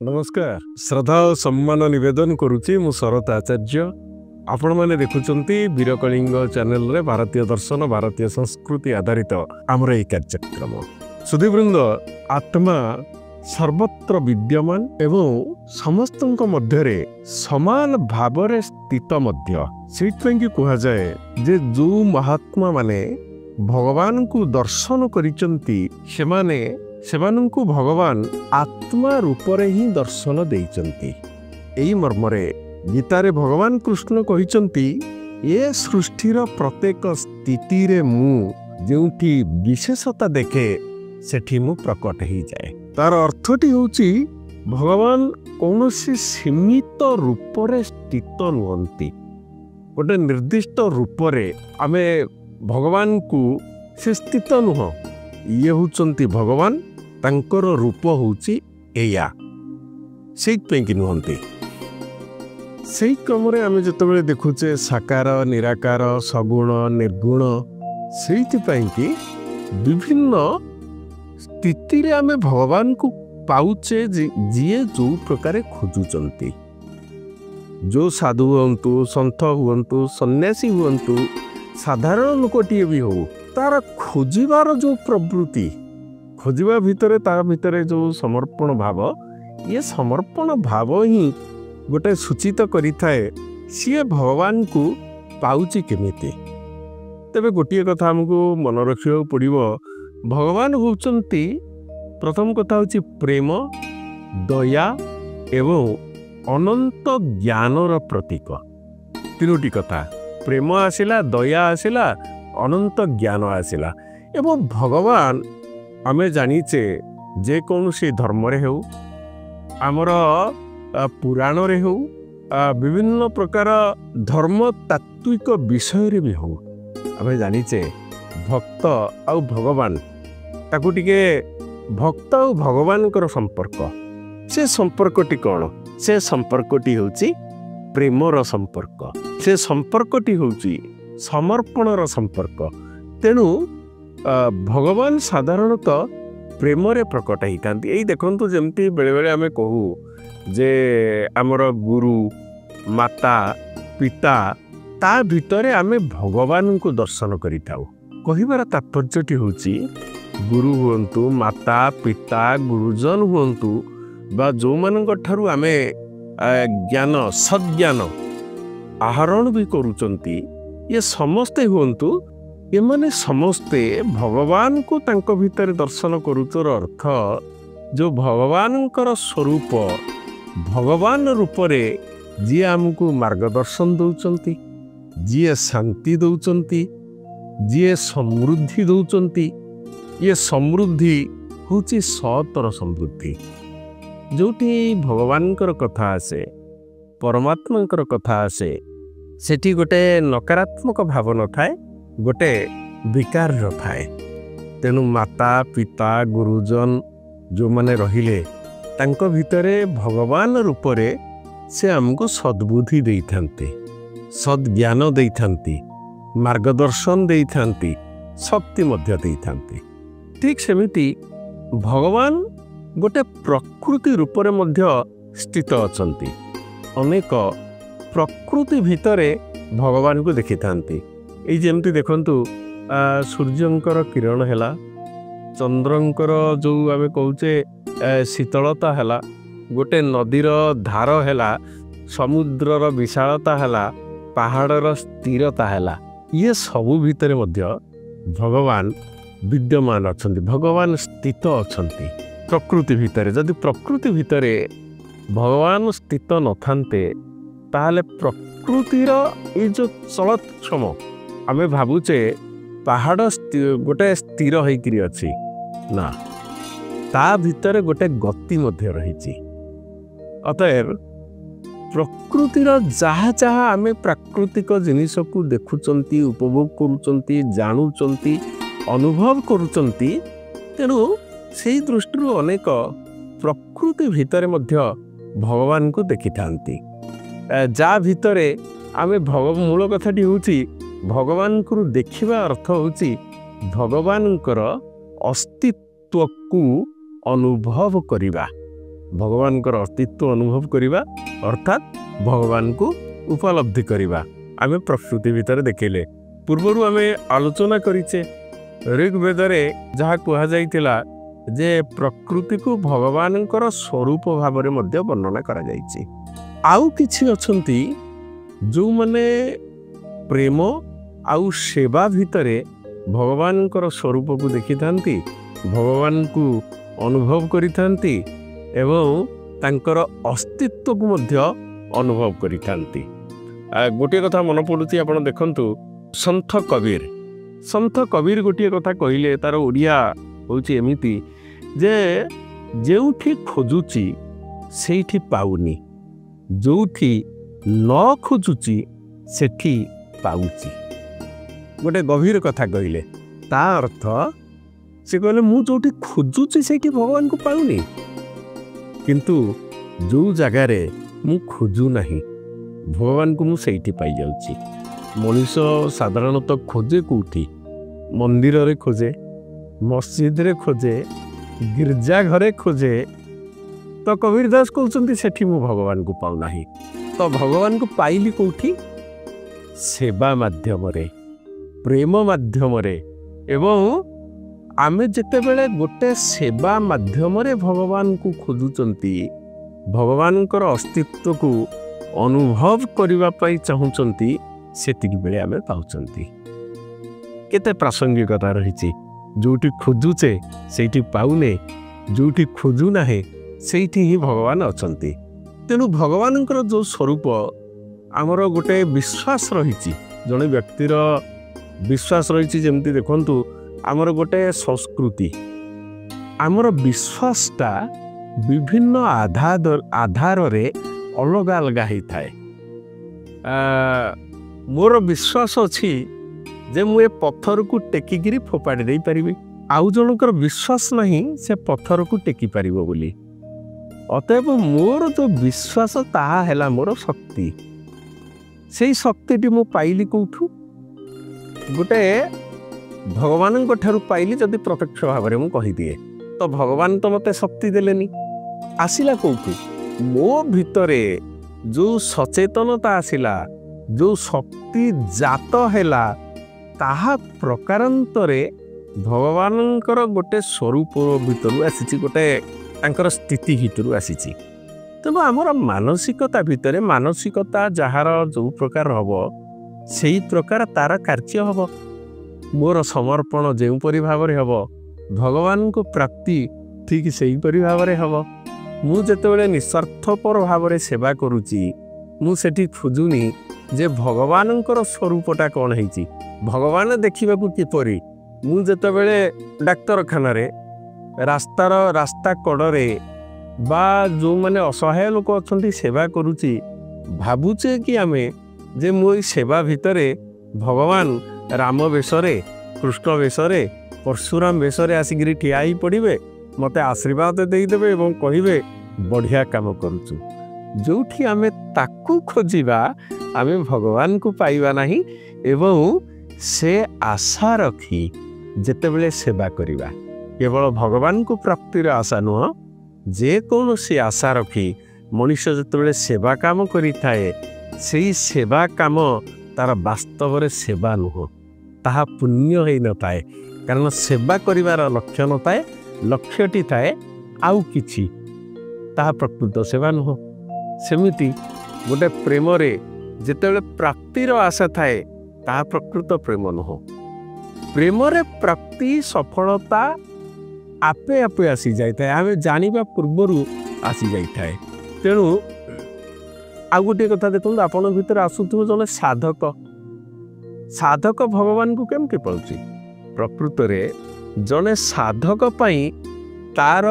नमस्कार श्रद्धा और सम्मान निवेदन करुच्ची मु शरत आचार्य आपण मैंने देखुंती वीरकलिंग चैनल रे भारतीय दर्शन भारतीय संस्कृति आधारित आमर यह कार्यक्रम सुधीवृंद आत्मा सर्वत्र विद्यमान एवं समस्त मध्य समान भाव स्थित मध्य से कह जाए जे जो महात्मा माने भगवान को दर्शन करिचंती सेमानंकु भगवान आत्मा रूपरे ही दर्शन देइचंती। एई मर्मरे गीतारे भगवान कृष्ण कहिचंती ये सृष्टिर प्रत्येक स्थिति रे मु जेउठी विशेषता देखे सेठी मु प्रकट ही जाए। तार अर्थटी होची भगवान कौनसी सीमित रूपरे स्थित नुहंती। गोटे निर्दिष्ट रूपरे आमे भगवान को से स्थित नुह ये होचंती भगवान तांकर रूप होची एया से नुहंती। से क्रम आम जिते देखुचे साकार निराकार सगुण निर्गुण से कि विभिन्न स्थिति आम भगवान को पाउचे जीए जो प्रकार खोजुचंती। जो साधु हुंतु संत हुंतु सन्यासी हुंतु साधारण लोकटीए भी हो तार खोजिबार जो प्रवृत्ति खोजिबा भितरे तार भितरे जो समर्पण भाव ये समर्पण भाव ही गोटे सूचित करिथाए सी भगवान को पाउची केमिति। तेबे गोटे कथा हमको मन रखिया पड़िबो भगवान होचंती प्रथम कथा होची प्रेम दया एवं अनंत ज्ञानर प्रतीक। तीनोटी कथा प्रेम आसिला दया आसिला अनंत ज्ञान आसिला एवं भगवान आमे जानिचे जे कौन सी धर्म रे हो आमर पुराण रे हो विभिन्न प्रकार धर्म तात्विक विषय रे भी हो आमे जानिचे भक्त आउ भगवान ताकू टिके भक्त आउ भगवान कर संपर्क से संपर्कटी कौन से संपर्कटी होची प्रेमर संपर्क से संपर्कटी होची समर्पणर संपर्क। तेणु भगवान साधारणतः प्रेम रे प्रकट होता यही देखु जमती बेले बेले आमे कहू जे आमर गुरु माता पिता ता भितरे आमे भगवान को दर्शन करिताऊ। कहिबार तात्पर्यटी होची गुरु हुंतु माता पिता गुरुजन हुंतु बा जो मानक ठारू आमे ज्ञान सज्ञान आहरण भी करूचंती ये समस्ते हुंतु ये माने समस्ते भगवान को तांको भीतर दर्शन करूचर अर्थ जो भगवान कर स्वरूप भगवान रूपरे जी आमको मार्गदर्शन दौचंती जी शांति दौचंती जी समृद्धि दौचंती ये समृद्धि होची सतर समृद्धि जोटी भगवान कर कथा आसे परमात्मा कर कथा आसे सेठी गोटे नकारात्मक भाव न थाए गोटे विकार न थाए। तेणु माता पिता गुरुजन जो माने रहिले तांको भितरे भगवान रूपरे से हमको सद्बुद्धि देइथांती सद्ज्ञान देइथांती मार्गदर्शन देइथांती शक्ति मध्य देइथांती। ठीक सेमिति भगवान गोटे प्रकृति रूपरे मध्य स्थित अछंती। अनेक प्रकृति भितरे भगवान को देखि थांती। एई जेमति देखंतु सूर्यंकर किरण हैला चंद्रंकर जो आमे कहूचे शीतलता हैला गोटे नदीर धार हैला समुद्रर विशालता हैला पहाड़र स्थिरता हैला ये सबु भितरे मध्य भगवान विद्यमान अछंती भगवान स्थित अछंती प्रकृति भितरे। जदि प्रकृति भितरे भगवान स्थित न थांते ताहले प्रकृतिर ये जो चलक्षम आमे भाबुचे पहाड़ गोटे स्थिर होइकरी अछि ना ता भितरे गोटे गति मध्य रहिछि। अतएव प्रकृतिर जहा जहा आमे प्राकृतिक जिनिस को देखुचंती उपभोग करूचंती जानुचंती अनुभव करूचंती तेणु से दृष्टि अनेक प्रकृति भितरे मध्य भगवान को देखि थांती जा भितरे आमे मूल कथाटी होची भगवान को देखिबा अर्थ होची भगवान अस्तित्व को अनुभव करिबा भगवानकर अस्तित्व अनुभव करिबा अर्थात भगवान को उपलब्धि करिबा आमे प्रकृति भितर देखिले पूर्वरु आमे आलोचना करिचे ऋग्वेदरे जहाँ कहा जाइतिला जे प्रकृति को भगवानकर स्वरूप भावरे मध्य वर्णना करा जाइछि आउ किछि अछंती जो माने प्रेम आउ सेवा भितरे भगवानकर स्वरूप को देखि थांती भगवान को अनुभव करि थांती एवं तांकर अस्तित्व को मध्य अनुभव करि थांती गोटे कथा मन पडुछि आपण देखंतु संत कबीर गोटे कथा कहिले तार ओडिया होछि एमिति जे जेउठी खोजुची सेठी पाउनी जोठी न खोजुची सेठी पाउची गोटे गभीर कथा कहले ता अर्थ से कहले मु जोठी खोजुची सेठी भगवान को पाउनी किंतु जो जगार मु खोजु नहीं भगवान को मु सेठी पाई जाउची मनीष साधारणतः खोजे कोठी मंदिर रे खोजे मस्जिद रे खोजे गिरजा घरे खोजे तो कबीर दास कहते सेठी मु भगवान को पाऊ नहीं तो भगवान को पाइली कोठी सेवा माध्यम रे प्रेम माध्यम रे एवं आमे जेते बेले गोटे सेवा माध्यम रे भगवान को खोजुचंती भगवानकर अस्तित्व को अनुभव करबा पई चाहुचंती सेतिक बेले आमे पाउचंती केते प्रासंगिकता रहिछि जोटी खोजुचे सेठी पाउने जोटी खोजु नाहे सेठी ही भगवान अछंती तेनु भगवानकर जो स्वरूप आमर गोटे विश्वास रहिछि जणे व्यक्तिर विश्वास रहिछि जेमति देखंतु आमर गोटे संस्कृति आमर विश्वासटा विभिन्न आधार रे अलग अलग ही थाए मोर विश्वास अछि जे मु ए पत्थर को टेकिगिरी फोपाड़ी दे पारिबी आउ जनकर विश्वास नहीं से पत्थर को टेकी पारिबो बोली अतएव मोर जो विश्वास ताहा हैला मोर शक्ति से शक्ति मु पाइली कोठू गोटे भगवान ठारू पाइली जदि प्रत्यक्ष भाव में कही दिए तो भगवान तो मते शक्ति देलेनी आसिला कोठू मो भितरे जो सचेतनता आसिला जो शक्ति जात हैला ताहा प्रकारांतरे भगवानंकर गोटे स्वरूप भितर आसी गोटे तांकर स्थिति भितर आसी तब आमर मानसिकता भितर मानसिकता जहार जो प्रकार हम से प्रकार तार कार्य हम मोर समर्पण जो भाव हम भगवान को प्राप्ति ठीक से भाव हम मुझे निस्वार्थपर भाव सेवा करुच्ची मुझे खोजुनी जे भगवानंकर स्वरूपटा कौन है भगवान देखा किपरि मुझे डाक्तरखाना रास्ता कड़े बा जो माने असहाय लोक अच्छा सेवा करुच्ची भावुचे कि आमे जे मो सेवा भितरे भगवान राम वेशरे कृष्ण वेशरे परशुराम वेशरे आसिक ठिया ही पड़े मते आशीर्वाद देदेवे और कहे बढ़िया काम करुचु जोठी आमे ताकू खोजिबा आमे भगवान को पाइबा नहीं एवं से आशा रखी जेतेबेले सेवा करिबा केवल भगवान को प्राप्तिर आशा नुह जे कौन सी आशा रखी मनुष्य जेतेबेले सेवा काम करि थाए सेई सेवा काम तार वास्तव रे सेवा नुह ताहा पुण्य होई न थाए कारण सेवा करिवार लक्ष्य न थाए लक्ष्यटी थाए आउ किछि ताहा प्रकृत सेवा नुह सेमिति गोटे प्रेम रे जेतेबेले प्राप्तिर आशा थाए ताहा प्रकृत प्रेम नुह प्रेम रे प्राप्ति सफलता आपे आपे आसी जाए आमे जानिबा पूर्वरु आसी जाए तेणु आ गोटे कथा देखो आपण भीतर आसुथो जने साधक साधक भगवान को केमती पाउची प्रकृत रे जने साधक पाई तार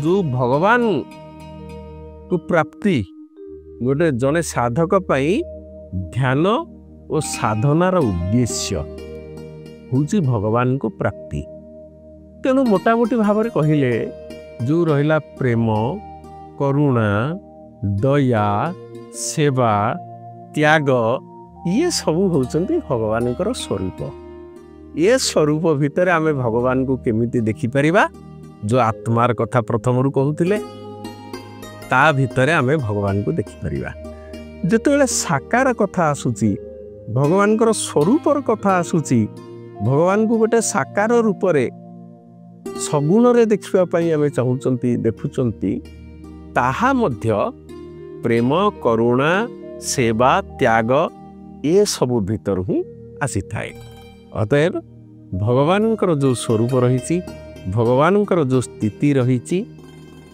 जो भगवान को प्राप्ति गोटे जने साधक पाई ध्यान और साधनार उद्देश्य होची भगवान को प्राप्ति तेणु मोटामोटी भाव में कहले जो रहिला प्रेम करुणा दया सेवा त्याग ये सब होचंती भगवान स्वरूप ये स्वरूप भितर आमे भगवान को केमिति देखि परिबा जो आत्मार कथा प्रथम कहूतिले ତା ଭିତରେ ଆମେ ଭଗବାନଙ୍କୁ ଦେଖିପାରିବା। ଯେତେବେଳେ ସାକାର କଥା ଆସୁଛି, ଭଗବାନଙ୍କର ସ୍ୱରୂପର କଥା ଆସୁଛି, ଭଗବାନଙ୍କୁ ଗୋଟେ ସାକାର ରୂପରେ ସଗୁଣରେ ଦେଖିବା ପାଇଁ ଆମେ ଚାହୁଁଛନ୍ତି, ଦେଖୁଛନ୍ତି, ତାହା ମଧ୍ୟ ପ୍ରେମ, କରୁଣା, ସେବା, ତ୍ୟାଗ ଏସବୁ ଭିତରୁ ହିଁ ଆସିଥାଏ। ଅତଏବ ଭଗବାନଙ୍କର ଯେଉଁ ସ୍ୱରୂପ ରହିଛି, ଭଗବାନଙ୍କର ଯେଉଁ ସ୍ଥିତି ରହିଛି,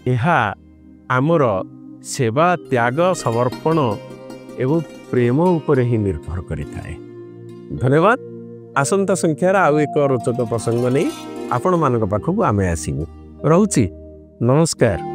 ଏହା ଆମର ସେବା, ତ୍ୟାଗ, ସମର୍ପଣ ଏବଂ ପ୍ରେମ ଉପରେ ହିଁ ନିର୍ଭର କରିଥାଏ। ଧନ୍ୟବାଦ। ଆସନ୍ତା ସଂଖ୍ୟାର ଆଉ ଏକ ରୋଚକ ପ୍ରସଙ୍ଗ ନେଇ ଆପଣମାନଙ୍କ ପାଖକୁ ଆମେ ଆସିବୁ। ରହୁଛି। ନମସ୍କାର।